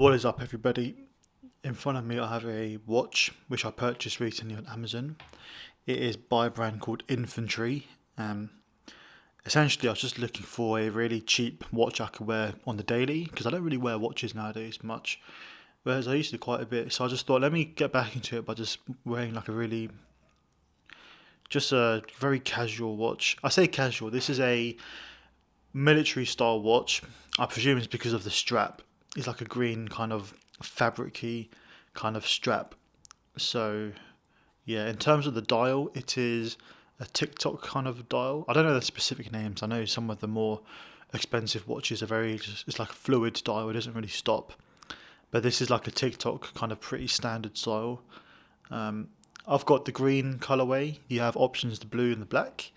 What is up, everybody? In front of me, I have a watch which I purchased recently on Amazon. It is by a brand called Infantry. Um, Essentially, I was just looking for a really cheap watch I could wear on the daily because I don't really wear watches nowadays much, whereas I used to quite a bit. So I just thought, let me get back into it by just wearing like just a very casual watch. I say casual. This is a military style watch. I presume it's because of the strap. It's like a green kind of fabricy kind of strap. So yeah, in terms of the dial, it is a TikTok kind of dial. I don't know the specific names. I know some of the more expensive watches are it's like a fluid dial. It doesn't really stop. But this is like a TikTok kind of pretty standard style. Um, I've got the green colorway. You have options the blue and the black.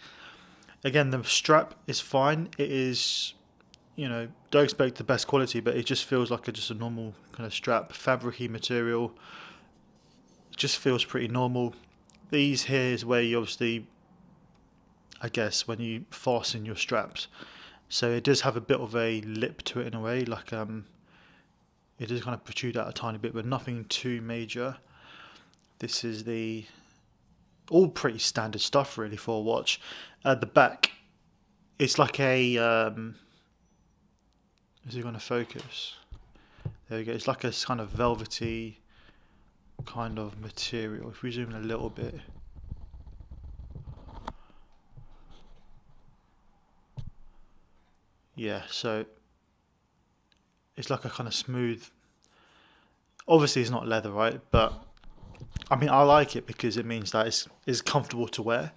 Again, the strap is fine. It is, don't expect the best quality, but it just feels like just a normal kind of strap, fabricy material. It just feels pretty normal. These here is where you obviously, I guess, when you fasten your straps. So it does have a bit of a lip to it in a way, like it does kind of protrude out a tiny bit, but nothing too major. This is the all pretty standard stuff really for a watch. At the back, it's like a is it going to focus? There we go. It's like a kind of velvety kind of material. If we zoom in a little bit, yeah. So it's like a kind of smooth. Obviously, it's not leather, right? But I mean, I like it because it means that it's comfortable to wear.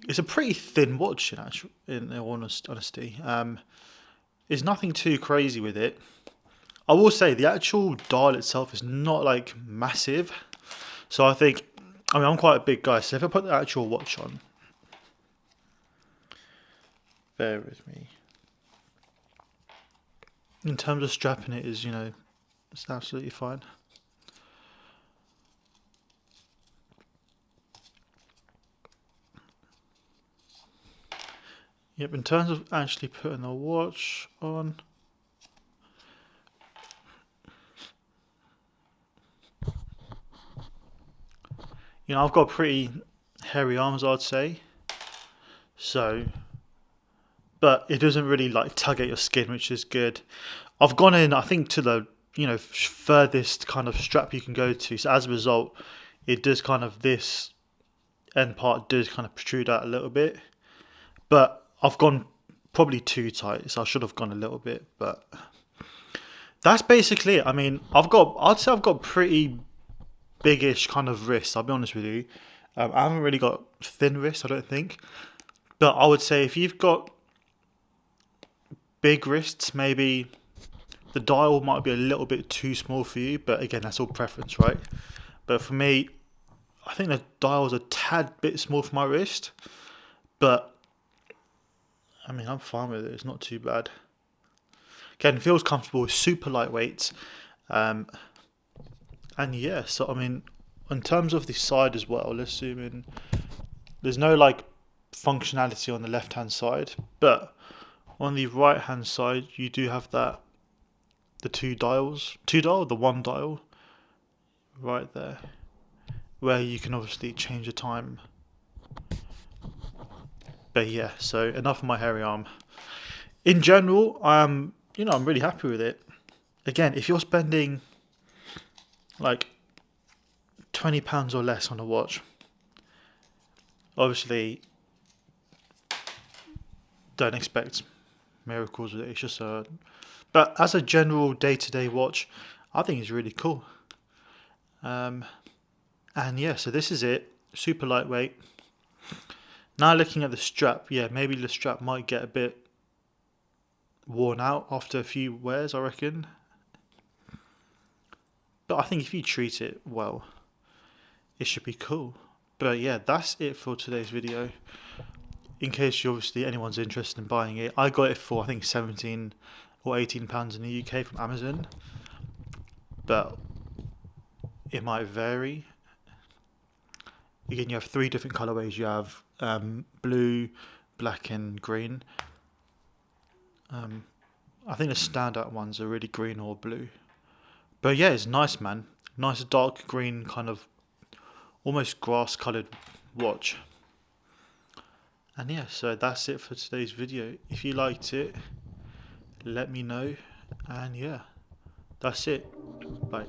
It's a pretty thin watch, in all honesty. There's nothing too crazy with it. I will say the actual dial itself is not like massive. So I'm quite a big guy. So if I put the actual watch on, bear with me. In terms of strapping it it's absolutely fine. Yep, in terms of actually putting the watch on, I've got pretty hairy arms, I'd say. So, but it doesn't really like tug at your skin, which is good. I've gone in, I think, to the furthest kind of strap you can go to. So as a result, it does kind of this end part does kind of protrude out a little bit. But I've gone probably too tight, so I should have gone a little bit. But that's basically it. I mean, I'd say I've got pretty biggish kind of wrists. I'll be honest with you. I haven't really got thin wrists, I don't think. But I would say if you've got big wrists, maybe the dial might be a little bit too small for you. But again, that's all preference, right? But for me, I think the dial's a tad bit small for my wrist. But I mean, I'm fine with it. It's not too bad. Again, feels comfortable. It's super lightweight. Um, and yeah, so I mean, in terms of the side as well, let's zoom in. There's no like functionality on the left hand side, but on the right hand side, you do have the the one dial right there, where you can obviously change the time. But yeah, so enough of my hairy arm. In general, I'm really happy with it. Again, if you're spending like £20 or less on a watch, obviously don't expect miracles with it. It's just but as a general day-to-day watch, I think it's really cool. And yeah, so this is it. Super lightweight. Now looking at the strap, yeah, maybe the strap might get a bit worn out after a few wears, I reckon. But I think if you treat it well, it should be cool. But yeah, that's it for today's video. In case anyone's interested in buying it, I got it for I think 17 or £18 in the UK from Amazon. But it might vary. Again, you have three different colorways. You have blue, black, and green. I think the standout ones are really green or blue. But yeah, it's nice, man. Nice dark green, kind of almost grass coloured watch. And yeah, so that's it for today's video. If you liked it, let me know. And yeah, that's it. Bye.